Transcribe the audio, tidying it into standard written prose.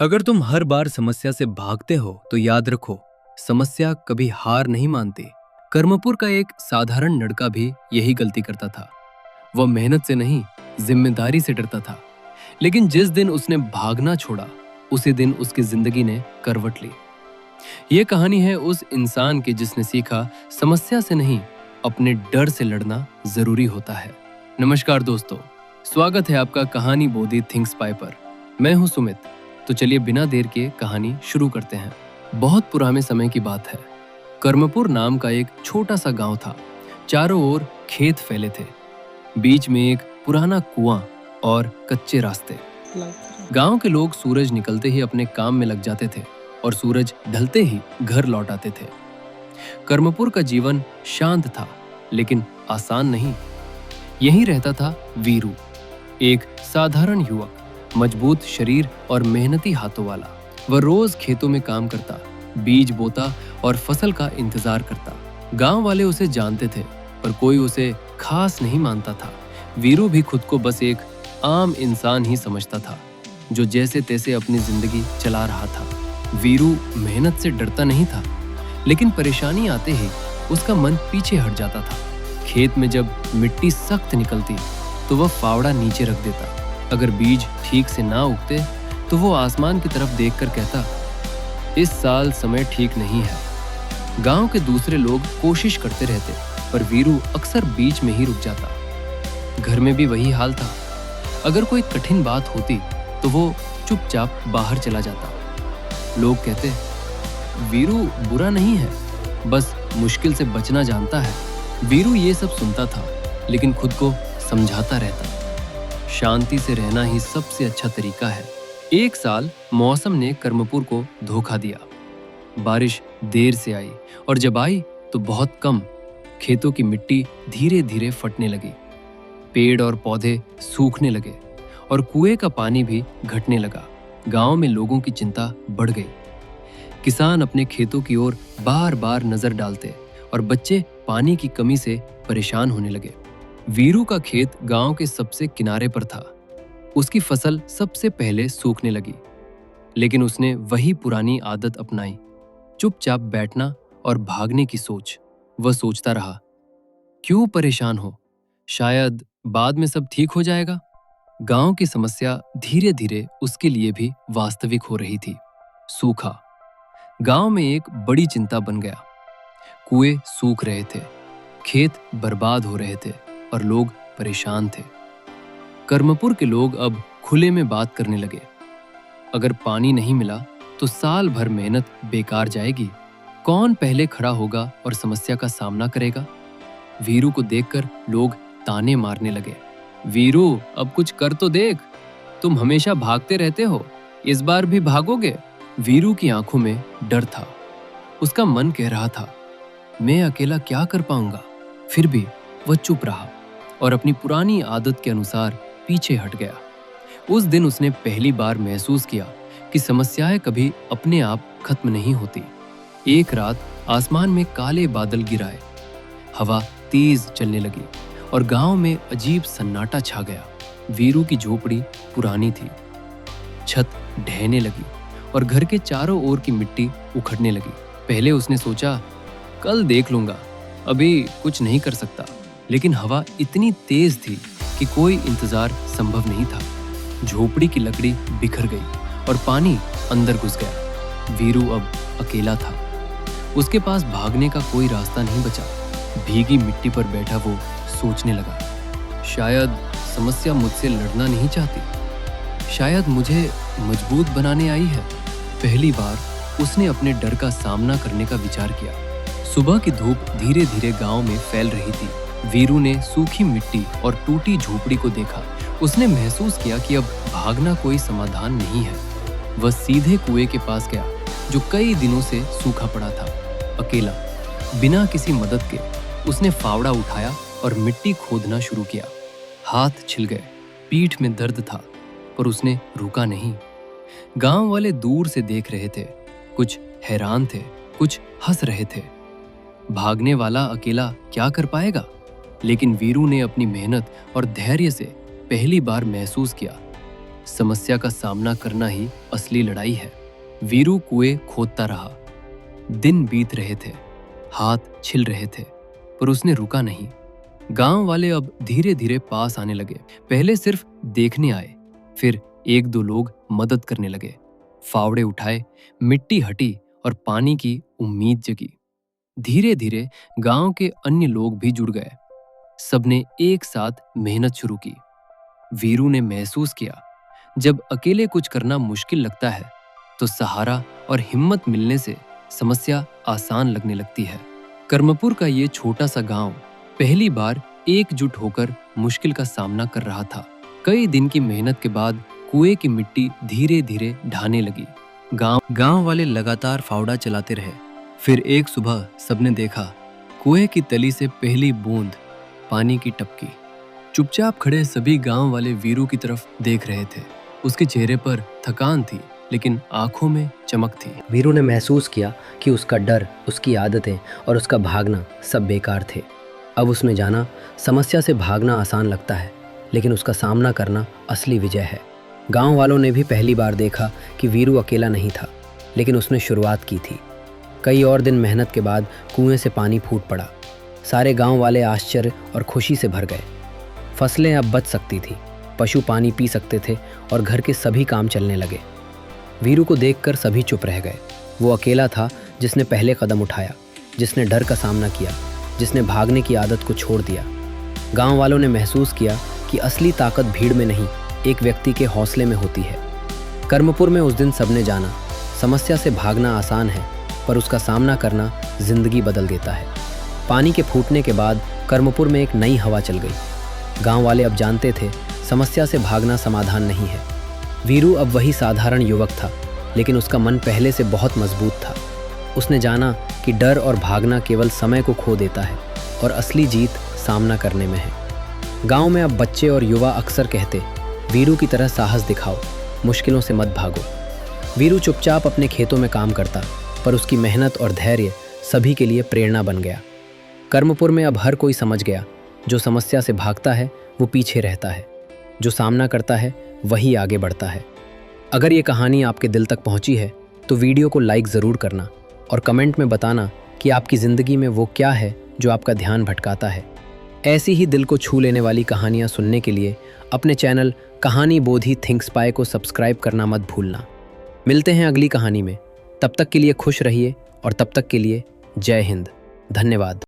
अगर तुम हर बार समस्या से भागते हो तो याद रखो, समस्या कभी हार नहीं मानती। कर्मपुर का एक साधारण लड़का भी यही गलती करता था। वह मेहनत से नहीं, जिम्मेदारी से डरता था। लेकिन जिस दिन उसने भागना छोड़ा, उसी दिन उसकी जिंदगी ने करवट ली। ये कहानी है उस इंसान की जिसने सीखा, समस्या से नहीं, अपने डर से लड़ना जरूरी होता है। नमस्कार दोस्तों, स्वागत है आपका कहानी बोधी थिंक्स पाई पर। मैं हूं सुमित। तो चलिए बिना देर के कहानी शुरू करते हैं। बहुत पुराने समय की बात है। कर्मपुर नाम का एक छोटा सा गांव था। चारों ओर खेत फैले थे। बीच में एक पुराना कुआं और कच्चे रास्ते। गांव के लोग सूरज निकलते ही अपने काम में लग जाते थे और सूरज ढलते ही घर लौट आते थे। कर्मपुर का जीवन शांत था, लेकिन आसान नहीं। यहीं रहता था वीरू, एक साधारण युवक, मजबूत शरीर और मेहनती हाथों वाला। वह रोज खेतों में काम करता, बीज बोता और फसल का इंतजार करता। गांव वाले उसे जानते थे, पर कोई उसे खास नहीं मानता था। वीरू भी खुद को बस एक आम इंसान ही समझता था, जो जैसे तैसे अपनी जिंदगी चला रहा था। वीरू मेहनत से डरता नहीं था, लेकिन परेशानी आते ही उसका मन पीछे हट जाता था। खेत में जब मिट्टी सख्त निकलती तो वह फावड़ा नीचे रख देता। अगर बीज ठीक से ना उगते तो वो आसमान की तरफ देखकर कहता, इस साल समय ठीक नहीं है। गांव के दूसरे लोग कोशिश करते रहते, पर वीरू अक्सर बीच में ही रुक जाता। घर में भी वही हाल था। अगर कोई कठिन बात होती तो वो चुपचाप बाहर चला जाता। लोग कहते, वीरू बुरा नहीं है, बस मुश्किल से बचना जानता है। वीरू ये सब सुनता था, लेकिन खुद को समझाता रहता, शांति से रहना ही सबसे अच्छा तरीका है। एक साल मौसम ने कर्मपुर को धोखा दिया। बारिश देर से आई, और जब आई तो बहुत कम। खेतों की मिट्टी धीरे धीरे फटने लगी, पेड़ और पौधे सूखने लगे और कुएं का पानी भी घटने लगा। गांव में लोगों की चिंता बढ़ गई। किसान अपने खेतों की ओर बार बार नजर डालते और बच्चे पानी की कमी से परेशान होने लगे। वीरू का खेत गांव के सबसे किनारे पर था। उसकी फसल सबसे पहले सूखने लगी, लेकिन उसने वही पुरानी आदत अपनाई, चुपचाप बैठना और भागने की सोच। वह सोचता रहा, क्यों परेशान हो, शायद बाद में सब ठीक हो जाएगा। गांव की समस्या धीरे धीरे उसके लिए भी वास्तविक हो रही थी। सूखा गांव में एक बड़ी चिंता बन गया। कुएं सूख रहे थे, खेत बर्बाद हो रहे थे और लोग परेशान थे। कर्मपुर के लोग अब खुले में बात करने लगे, अगर पानी नहीं मिला तो साल भर मेहनत बेकार जाएगी। कौन पहले खड़ा होगा और समस्या का सामना करेगा। वीरू को देखकर लोग ताने मारने लगे, वीरू अब कुछ कर तो देख, तुम हमेशा भागते रहते हो, इस बार भी भागोगे। वीरू की आंखों में डर था। उसका मन कह रहा था, मैं अकेला क्या कर पाऊंगा। फिर भी वह चुप रहा और अपनी पुरानी आदत के अनुसार पीछे हट गया। उस दिन उसने पहली बार महसूस किया कि समस्याएं कभी अपने आप खत्म नहीं होती। एक रात आसमान में काले बादल गिराए, हवा तेज चलने लगी और गांव में अजीब सन्नाटा छा गया। वीरू की झोपड़ी पुरानी थी, छत ढहने लगी और घर के चारों ओर की मिट्टी उखड़ने लगी। पहले उसने सोचा, कल देख लूंगा, अभी कुछ नहीं कर सकता। लेकिन हवा इतनी तेज थी कि कोई इंतजार संभव नहीं था। झोपड़ी की लकड़ी बिखर गई और पानी अंदर घुस गया। वीरू अब अकेला था। उसके पास भागने का कोई रास्ता नहीं बचा। भीगी मिट्टी पर बैठा वो सोचने लगा, शायद समस्या मुझसे लड़ना नहीं चाहती, शायद मुझे मजबूत बनाने आई है। पहली बार उसने अपने डर का सामना करने का विचार किया। सुबह की धूप धीरे धीरे गांव में फैल रही थी। वीरू ने सूखी मिट्टी और टूटी झोपड़ी को देखा। उसने महसूस किया कि अब भागना कोई समाधान नहीं है। वह सीधे कुएं के पास गया, जो कई दिनों से सूखा पड़ा था। अकेला, बिना किसी मदद के, उसने फावड़ा उठाया और मिट्टी खोदना शुरू किया। हाथ छिल गए, पीठ में दर्द था, पर उसने रुका नहीं। गांव वाले दूर से देख रहे थे, कुछ हैरान थे, कुछ हंस रहे थे। भागने वाला अकेला क्या कर पाएगा। लेकिन वीरू ने अपनी मेहनत और धैर्य से पहली बार महसूस किया, समस्या का सामना करना ही असली लड़ाई है। वीरू कुएं खोदता रहा। दिन बीत रहे थे, हाथ छिल रहे थे, पर उसने रुका नहीं। गांव वाले अब धीरे धीरे पास आने लगे। पहले सिर्फ देखने आए, फिर एक दो लोग मदद करने लगे। फावड़े उठाए, मिट्टी हटी और पानी की उम्मीद जगी। धीरे धीरे गांव के अन्य लोग भी जुड़ गए। सबने एक साथ मेहनत शुरू की। वीरू ने महसूस किया, जब अकेले कुछ करना मुश्किल लगता है तो सहारा और हिम्मत मिलने से समस्या आसान लगने लगती है। कर्मपुर का ये छोटा सा गांव पहली बार एकजुट होकर मुश्किल का सामना कर रहा था। कई दिन की मेहनत के बाद कुएं की मिट्टी धीरे धीरे ढाने लगी। गांव वाले लगातार फावड़ा चलाते रहे। फिर एक सुबह सबने देखा, कुएं की तली से पहली बूंद पानी की टपकी। चुपचाप खड़े सभी गांव वाले वीरू की तरफ देख रहे थे। उसके चेहरे पर थकान थी, लेकिन आंखों में चमक थी। वीरू ने महसूस किया कि उसका डर, उसकी आदतें और उसका भागना सब बेकार थे। अब उसने जाना, समस्या से भागना आसान लगता है, लेकिन उसका सामना करना असली विजय है। गांव वालों ने भी पहली बार देखा कि वीरू अकेला नहीं था, लेकिन उसने शुरुआत की थी। कई और दिन मेहनत के बाद कुएं से पानी फूट पड़ा। सारे गांव वाले आश्चर्य और खुशी से भर गए। फसलें अब बच सकती थी, पशु पानी पी सकते थे और घर के सभी काम चलने लगे। वीरू को देखकर सभी चुप रह गए। वो अकेला था जिसने पहले कदम उठाया, जिसने डर का सामना किया, जिसने भागने की आदत को छोड़ दिया। गांव वालों ने महसूस किया कि असली ताकत भीड़ में नहीं, एक व्यक्ति के हौसले में होती है। कर्मपुर में उस दिन सबने जाना, समस्या से भागना आसान है, पर उसका सामना करना जिंदगी बदल देता है। पानी के फूटने के बाद कर्मपुर में एक नई हवा चल गई। गांव वाले अब जानते थे, समस्या से भागना समाधान नहीं है। वीरू अब वही साधारण युवक था, लेकिन उसका मन पहले से बहुत मजबूत था। उसने जाना कि डर और भागना केवल समय को खो देता है और असली जीत सामना करने में है। गांव में अब बच्चे और युवा अक्सर कहते, वीरू की तरह साहस दिखाओ, मुश्किलों से मत भागो। वीरू चुपचाप अपने खेतों में काम करता, पर उसकी मेहनत और धैर्य सभी के लिए प्रेरणा बन गया। कर्मपुर में अब हर कोई समझ गया, जो समस्या से भागता है वो पीछे रहता है, जो सामना करता है वही आगे बढ़ता है। अगर ये कहानी आपके दिल तक पहुंची है तो वीडियो को लाइक ज़रूर करना और कमेंट में बताना कि आपकी ज़िंदगी में वो क्या है जो आपका ध्यान भटकाता है। ऐसी ही दिल को छू लेने वाली कहानियाँ सुनने के लिए अपने चैनल कहानी बोधी थिंक स्पाई को सब्सक्राइब करना मत भूलना। मिलते हैं अगली कहानी में। तब तक के लिए खुश रहिए और तब तक के लिए जय हिंद। धन्यवाद।